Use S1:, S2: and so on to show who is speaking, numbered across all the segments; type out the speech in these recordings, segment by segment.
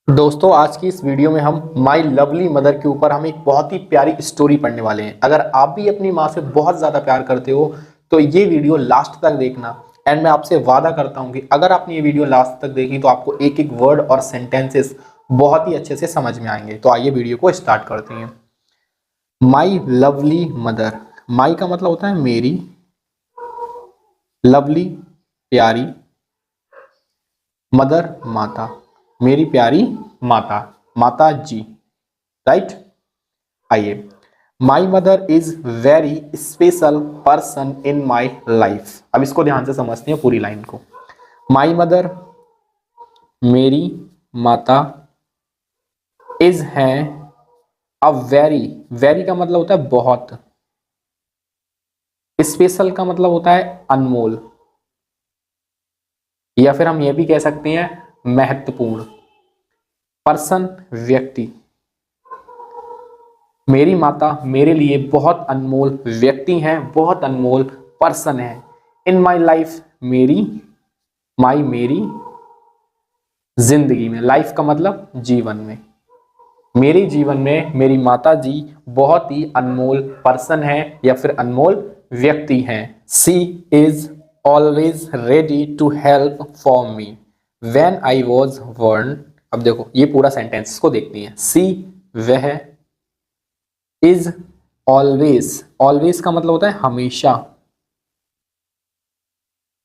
S1: दोस्तों आज की इस वीडियो में हम माई लवली मदर के ऊपर हम एक बहुत ही प्यारी स्टोरी पढ़ने वाले हैं। अगर आप भी अपनी माँ से बहुत ज़्यादा प्यार करते हो तो ये वीडियो लास्ट तक देखना। एंड मैं आपसे वादा करता हूँ कि अगर आपने ये वीडियो लास्ट तक देखी तो आपको एक एक वर्ड और सेंटेंसेस बहुत ही अच्छे से समझ में आएंगे। तो आइए वीडियो को स्टार्ट करते हैं। माई लवली मदर, माई का मतलब होता है मेरी, लवली प्यारी, मदर माता, मेरी प्यारी माता, माता जी, राइट। आइए, my mother is very special person in my life. अब इसको ध्यान से समझते हैं पूरी लाइन को। माई मदर मेरी माता, इज है अ वेरी, वेरी का मतलब होता है बहुत, स्पेशल का मतलब होता है अनमोल, या फिर हम ये भी कह सकते हैं महत्वपूर्ण। पर्सन व्यक्ति, मेरी माता मेरे लिए बहुत अनमोल व्यक्ति हैं, बहुत अनमोल पर्सन है। इन माई लाइफ, मेरी, माई मेरी जिंदगी में, लाइफ का मतलब जीवन में, मेरे जीवन में मेरी माता जी बहुत ही अनमोल पर्सन है या फिर अनमोल व्यक्ति हैं। She is always ready to help for me when I was born. अब देखो ये पूरा सेंटेंस को देखती है। सी वह, इज ऑलवेज, ऑलवेज का मतलब होता है हमेशा,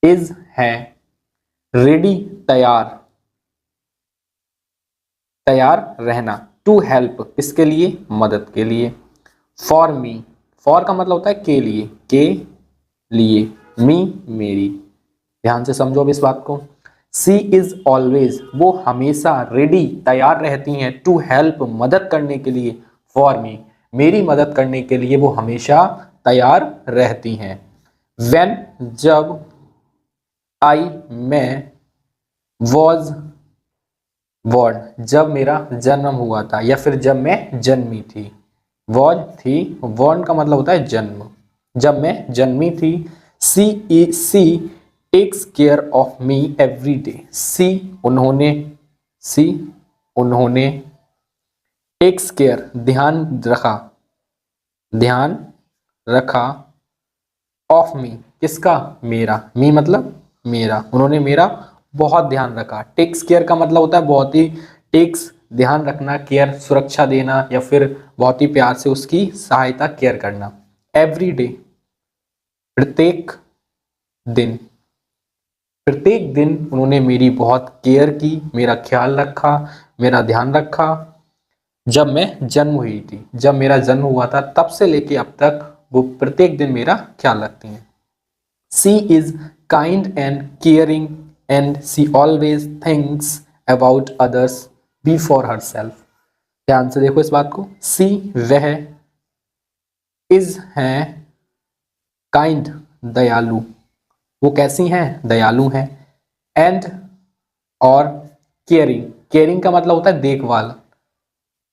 S1: इज है, रेडी तैयार, तैयार रहना, टू हेल्प किसके लिए, मदद के लिए, फॉर मी, फॉर का मतलब होता है के लिए, मी मेरी। ध्यान से समझो अब इस बात को। सी इज ऑलवेज, वो हमेशा रेडी तैयार रहती हैं, टू हेल्प मदद करने के लिए, फॉर मी मेरी मदद करने के लिए वो हमेशा तैयार रहती हैं। वेन जब, आई मैं, वॉज बॉर्न जब मेरा जन्म हुआ था या फिर जब मैं जन्मी थी। वॉज थी, बॉर्न का मतलब होता है जन्म, जब मैं जन्मी थी। She takes care of me every day. She उन्होंने, सी उन्होंने, टेक्स केयर ध्यान रखा, ध्यान रखा, ऑफ मी किसका, मेरा, मी मतलब मेरा, उन्होंने मेरा बहुत ध्यान रखा। टेक्स केयर का मतलब होता है बहुत ही, टेक्स ध्यान रखना, केयर सुरक्षा देना या फिर बहुत ही प्यार से उसकी सहायता, केयर करना। एवरी डे प्रत्येक दिन, प्रत्येक दिन उन्होंने मेरी बहुत केयर की, मेरा ख्याल रखा, मेरा ध्यान रखा। जब मैं जन्म हुई थी, जब मेरा जन्म हुआ था तब से लेके अब तक वो प्रत्येक दिन मेरा ख्याल रखती हैं। She is kind and caring and she always thinks about others before herself. ध्यान से देखो इस बात को। सी वह, इज है काइंड दयालु, वो कैसी हैं, दयालु हैं। एंड और केयरिंग, केयरिंग का मतलब होता है देखभाल,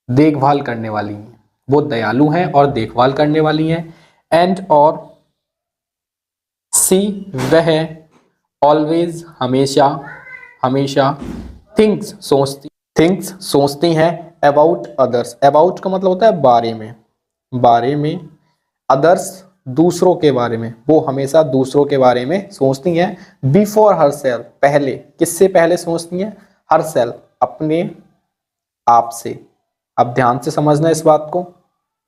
S1: देखभाल करने वाली हैं, वो दयालु हैं और देखभाल करने वाली हैं। एंड और सी वह, ऑलवेज हमेशा, हमेशा, थिंग्स सोचती, थिंग्स सोचती हैं अबाउट अदर्स। अबाउट का मतलब होता है बारे में, बारे में, अदर्स दूसरों के बारे में, वो हमेशा दूसरों के बारे में सोचती हैं। बिफोर हर सेल्फ पहले, किससे पहले सोचती हैं, हर सेल्फ अपने आप से। अब ध्यान से समझना इस बात को,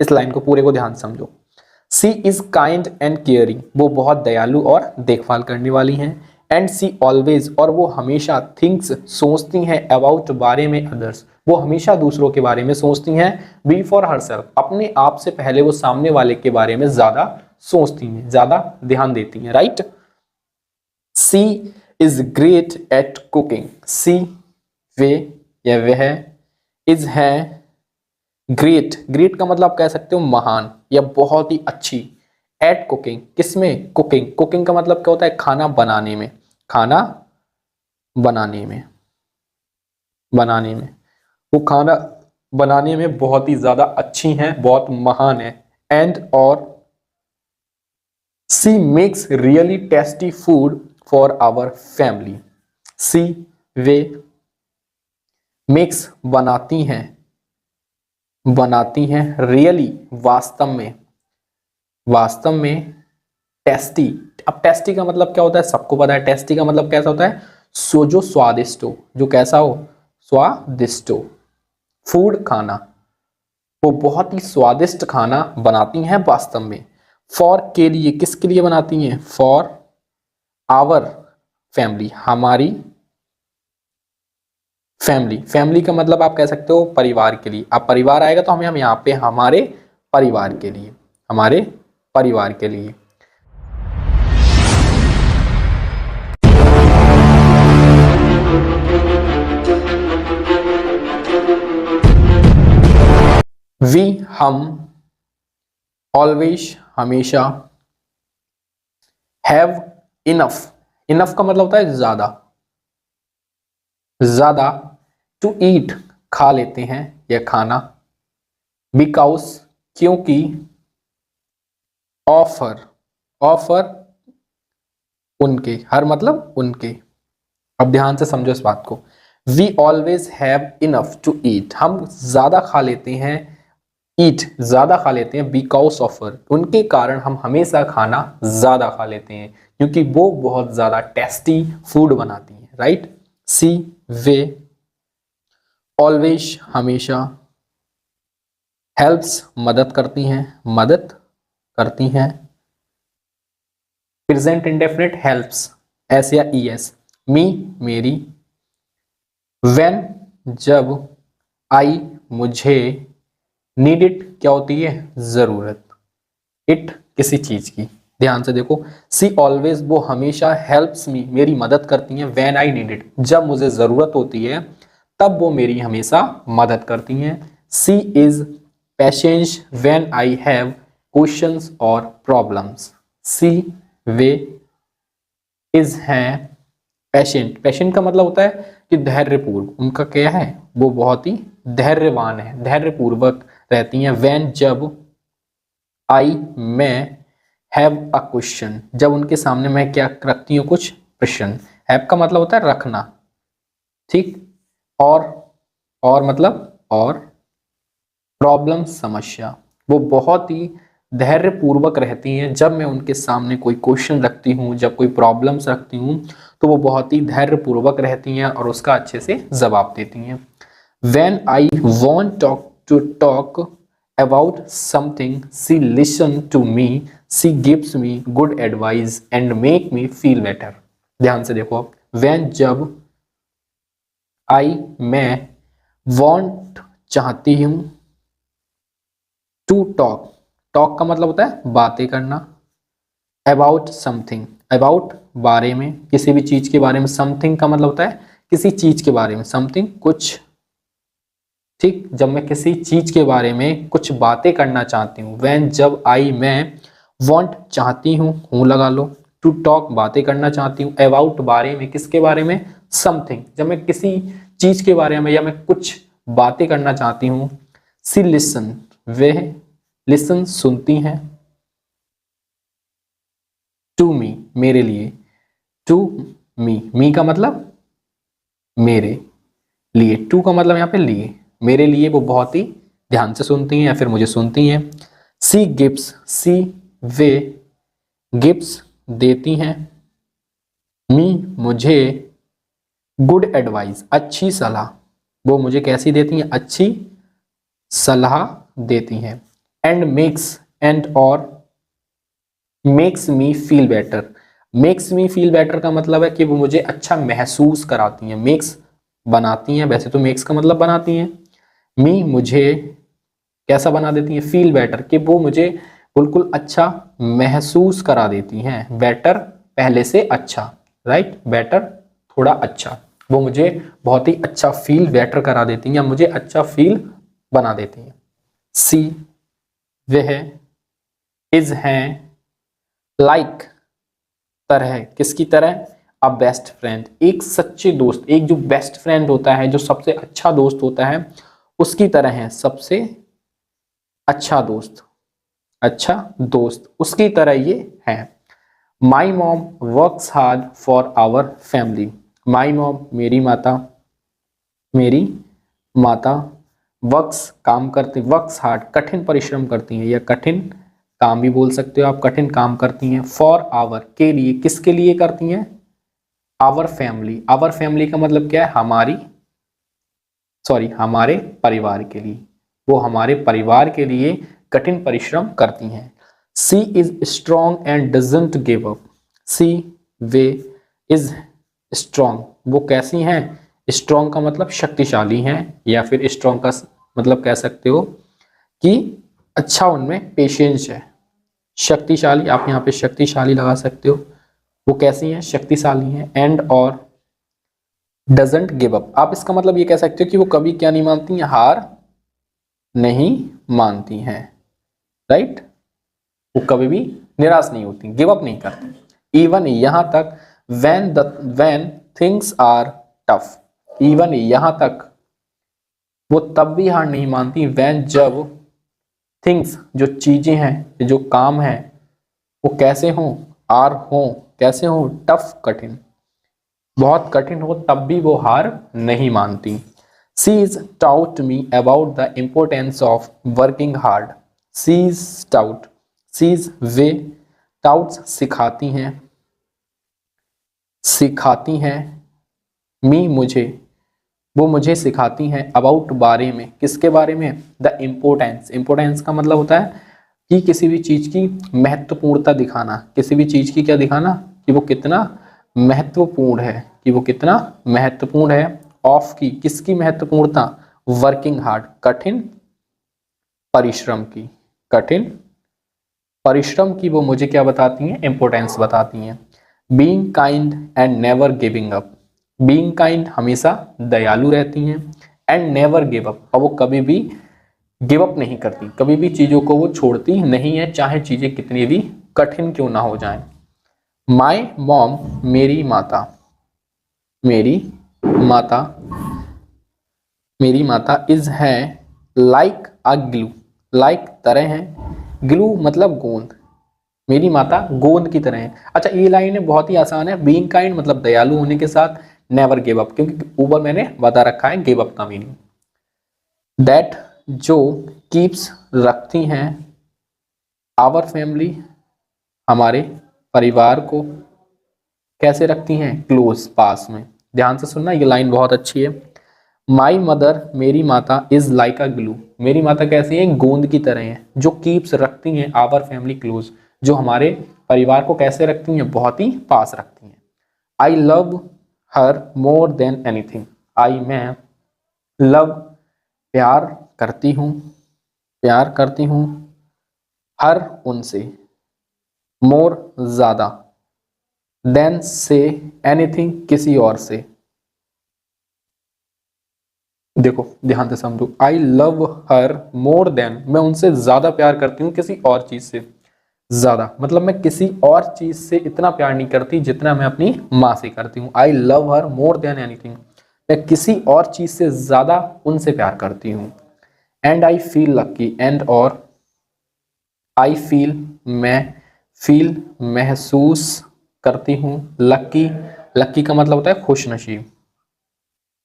S1: इस लाइन को पूरे को ध्यान से समझो। सी इज काइंड एंड केयरिंग, वो बहुत दयालु और देखभाल करने वाली हैं। एंड सी ऑलवेज, और वो हमेशा, थिंक्स सोचती हैं, अबाउट बारे में, अदर्स वो हमेशा दूसरों के बारे में सोचती हैं। बिफोर हरसेल्फ अपने आप से पहले वो सामने वाले के बारे में ज्यादा सोचती हैं, ज्यादा ध्यान देती हैं, right. She is great at cooking, she वे या वह, इज है, ग्रेट, ग्रेट का मतलब आप कह सकते हो महान या बहुत ही अच्छी। एट कुकिंग किसमें, कुकिंग, कुकिंग का मतलब क्या होता है, खाना बनाने में, खाना बनाने में, बनाने में, वो खाना बनाने में बहुत ही ज्यादा अच्छी हैं, बहुत महान है। एंड और she makes really tasty food for our family. She वे मेक्स बनाती हैं, बनाती हैं, रियली वास्तव में, टेस्टी। अब टेस्टी का मतलब क्या होता है, सबको पता है। टेस्टी का मतलब कैसा होता है, जो स्वादिष्ट हो, जो कैसा हो, स्वादिष्ट हो। फूड खाना, वो बहुत ही स्वादिष्ट खाना बनाती हैं वास्तव में। फॉर के लिए, किसके लिए बनाती हैं, फॉर आवर फैमिली, हमारी फैमिली। फैमिली का मतलब आप कह सकते हो परिवार के लिए। अब परिवार आएगा तो हम यहाँ पे हमारे परिवार के लिए, हमारे परिवार के लिए। वी हम, ऑलवेज हमेशा, हैव इनफ, इनफ का मतलब होता है ज्यादा, ज्यादा, टू ईट खा लेते हैं या खाना, बिकॉज क्योंकि, ऑफर, ऑफर उनके, हर मतलब उनके। अब ध्यान से समझो इस बात को। We always have enough to eat, हम ज्यादा खा लेते हैं, ईट ज्यादा खा लेते हैं, बिकॉज ऑफर उनके कारण हम हमेशा खाना ज्यादा खा लेते हैं, क्योंकि वो बहुत ज्यादा टेस्टी फूड बनाती हैं, राइट। सी, वे ऑलवेज हमेशा, हेल्प्स मदद करती हैं, मदद करती हैं, प्रेजेंट इंडेफिनिट हेल्प्स, एस या ई एस, मी मेरी, व्हेन जब, आई मुझे, नीड इट क्या होती है, जरूरत, इट किसी चीज की। ध्यान से देखो, सी ऑलवेज वो हमेशा, हेल्प्स मी मेरी मदद करती हैं, व्हेन आई नीड इट जब मुझे जरूरत होती है तब वो मेरी हमेशा मदद करती हैं। She is patience when I have questions और प्रॉब्लम्स, सी वे इज हैं पेशेंट, पेशेंट का मतलब होता है कि धैर्यपूर्व, उनका क्या है, वो बहुत ही धैर्यवान है, धैर्यपूर्वक रहती हैं। व्हेन जब, आई मैं, हैव अ क्वेश्चन जब उनके सामने मैं क्या रखती हूँ, कुछ प्रश्न। हैव का मतलब होता है रखना, ठीक। और मतलब और, प्रॉब्लम समस्या, वो बहुत ही धैर्यपूर्वक रहती हैं जब मैं उनके सामने कोई क्वेश्चन रखती हूँ, जब कोई प्रॉब्लम्स रखती हूँ तो वो बहुत ही धैर्यपूर्वक रहती हैं और उसका अच्छे से जवाब देती हैं। When I want to talk about something, she listen to me, she gives me good advice and make me feel better। ध्यान से देखो, when जब, I मैं, want चाहती हूँ, to talk, talk का मतलब होता है बातें करना, about something, about बारे में, किसी भी चीज के बारे में, something का मतलब होता है किसी चीज के बारे में, something कुछ, ठीक। जब मैं किसी चीज के बारे में कुछ बातें करना चाहती हूँ, व्हेन जब, आई मैं, वांट चाहती हूँ लगा लो, टू टॉक बातें करना चाहती हूँ, अबाउट बारे में, किसके बारे में, समथिंग जब मैं किसी चीज के बारे में या मैं कुछ बातें करना चाहती हूँ। सी लिसन वे लिसन सुनती हैं, टू मी मेरे लिए, टू मी का मतलब मेरे लिए, टू का मतलब यहाँ पे लिए, मेरे लिए वो बहुत ही ध्यान से सुनती हैं या फिर मुझे सुनती हैं। सी गिव्स, सी वे गिव्स देती हैं, मी मुझे, गुड एडवाइस अच्छी सलाह, वो मुझे कैसी देती हैं, अच्छी सलाह देती हैं। एंड मेक्स और makes me feel better, makes me feel better का मतलब है कि वो मुझे अच्छा महसूस कराती हैं। मेक्स बनाती हैं, वैसे तो मेक्स का मतलब बनाती हैं, मी मुझे कैसा बना देती हैं, फील बेटर कि वो मुझे बिल्कुल अच्छा महसूस करा देती हैं। बेटर पहले से अच्छा, राइट, बेटर थोड़ा अच्छा, वो मुझे बहुत ही अच्छा फील बेटर करा देती हैं या मुझे अच्छा फील बना देती हैं। सी वह, इज हैं, लाइक तरह, किसकी तरह, अ बेस्ट फ्रेंड एक सच्चे दोस्त, एक जो बेस्ट फ्रेंड होता है, जो सबसे अच्छा दोस्त होता है उसकी तरह है, सबसे अच्छा दोस्त, अच्छा दोस्त उसकी तरह ये है। My mom works hard for our family, my mom मेरी माता, मेरी माता वर्क्स काम करती, वर्क्स हार्ड कठिन परिश्रम करती हैं, या कठिन काम भी बोल सकते हो आप, कठिन काम करती हैं। फॉर आवर के लिए, किसके लिए करती हैं? Our family. आवर फैमिली का मतलब क्या है? हमारी, सॉरी हमारे परिवार के लिए, वो हमारे परिवार के लिए कठिन परिश्रम करती हैं। She is strong and doesn't give up. She वे इज स्ट्रॉन्ग, वो कैसी हैं? स्ट्रॉन्ग का मतलब शक्तिशाली हैं, या फिर स्ट्रॉन्ग का मतलब कह सकते हो कि अच्छा उनमें पेशेंस है। शक्तिशाली, आप यहाँ पे शक्तिशाली लगा सकते हो, वो कैसी हैं? शक्तिशाली हैं। एंड और डजंट गिव अप, आप इसका मतलब ये कह सकते हो कि वो कभी क्या नहीं मानती हैं? हार नहीं मानती हैं, राइट। वो कभी भी निराश नहीं होती, गिव अप नहीं करती। इवन यहां तक when things are tough, even यहां तक वो तब भी हार नहीं मानती, व्हेन जब थिंग्स जो चीजें हैं, जो काम है, वो कैसे हों? आर हो, कैसे हो? टफ कठिन, बहुत कठिन हो, तब भी वो हार नहीं मानती। She is taut me about the importance of working hard. She is taut, she is way, touts सिखाती हैं, सिखाती हैं, मी मुझे, वो मुझे सिखाती हैं, अबाउट बारे में, किसके बारे में? The importance. इम्पोर्टेंस का मतलब होता है कि किसी भी चीज की महत्वपूर्णता दिखाना, किसी भी चीज की क्या दिखाना? कि वो कितना महत्वपूर्ण है, कि वो कितना महत्वपूर्ण है। ऑफ की, किसकी महत्वपूर्णता? वर्किंग हार्ड, कठिन परिश्रम की, कठिन परिश्रम की वो मुझे क्या बताती हैं? इंपोर्टेंस बताती हैं। Being kind and never giving up. Being kind, हमेशा दयालु रहती हैं, एंड नेवर गिव अप, और वो कभी भी गिव अप नहीं करती, कभी भी चीजों को वो छोड़ती नहीं है, चाहे चीजें कितनी भी कठिन क्यों ना हो जाएं। माई मॉम, मेरी माता, मेरी माता, मेरी माता इज है लाइक अ ग्लू, लाइक तरह है, ग्लू मतलब गोंद, मेरी माता गोंद की तरह है। अच्छा ये लाइन है बहुत ही आसान है, बीइंग काइंड मतलब दयालु होने के साथ, नेवर गिव अप, क्योंकि ऊपर मैंने बता रखा है गिव अप का मीनिंग। दैट जो कीप्स रखती हैं, आवर फैमिली हमारे परिवार को कैसे रखती हैं? क्लोज, पास में। ध्यान से सुनना, ये लाइन बहुत अच्छी है। माई मदर, मेरी माता इज लाइक अ ग्लू, मेरी माता कैसी है? गोंद की तरह है, जो कीप्स रखती हैं आवर फैमिली क्लोज, जो हमारे परिवार को कैसे रखती हैं? बहुत ही पास रखती हैं। I love her more than anything, I मैं लव प्यार करती हूँ, प्यार करती हूँ, हर उनसे, मोर ज्यादा, देन से एनीथिंग किसी और से। देखो ध्यान से समझो, आई लव हर मोर देन, मैं उनसे ज्यादा प्यार करती हूँ किसी और चीज से, ज्यादा मतलब मैं किसी और चीज से इतना प्यार नहीं करती जितना मैं अपनी माँ से करती हूँ। आई love her more than anything, मैं किसी और चीज से ज्यादा उनसे प्यार करती हूँ। And I feel lucky, and और आई फील, मैं फील महसूस करती हूँ, लकी, लकी का मतलब होता है खुश नसीब,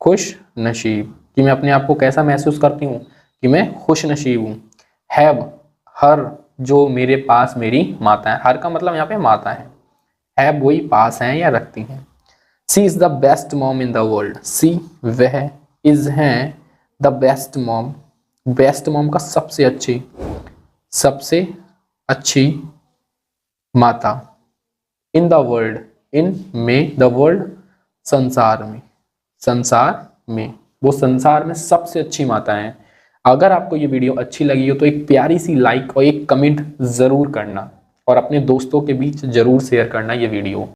S1: खुश नसीब, कि मैं अपने आप को कैसा महसूस करती हूँ? कि मैं खुश नसीब हूँ। हैव, हर, जो मेरे पास मेरी माता है, हर का मतलब यहाँ पे माता है, हैव वही पास हैं या रखती हैं। She is the best mom in the world, she वह, इज है the best mom, best mom का सबसे अच्छी, सबसे अच्छी माता, इन द वर्ल्ड, इन में, द वर्ल्ड संसार में, संसार में, वो संसार में सबसे अच्छी माता है। अगर आपको ये वीडियो अच्छी लगी हो तो एक प्यारी सी लाइक और एक कमेंट जरूर करना, और अपने दोस्तों के बीच जरूर शेयर करना ये वीडियो।